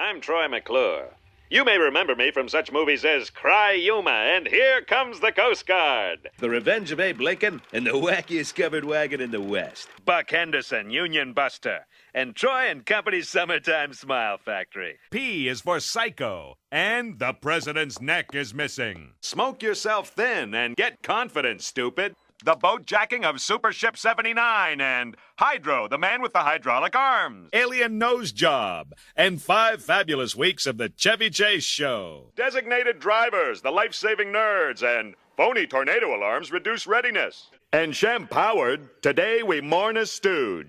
I'm Troy McClure. You may remember me from such movies as Cry-Yuma and Here Comes the Coast Guard. The Revenge of Abe Lincoln and the wackiest covered wagon in the West. Buck Henderson, Union Buster, and Troy and Company's Summertime Smile Factory. P is for Psycho, and the president's neck is missing. Smoke yourself thin and get confident, stupid. The boat jacking of Super Ship 79 and Hydro, the man with the hydraulic arms. Alien Nose Job, and 5 fabulous weeks of the Chevy Chase Show. Designated drivers, the life-saving nerds, and phony tornado alarms reduce readiness. And Shem Powered, today we mourn a stooge.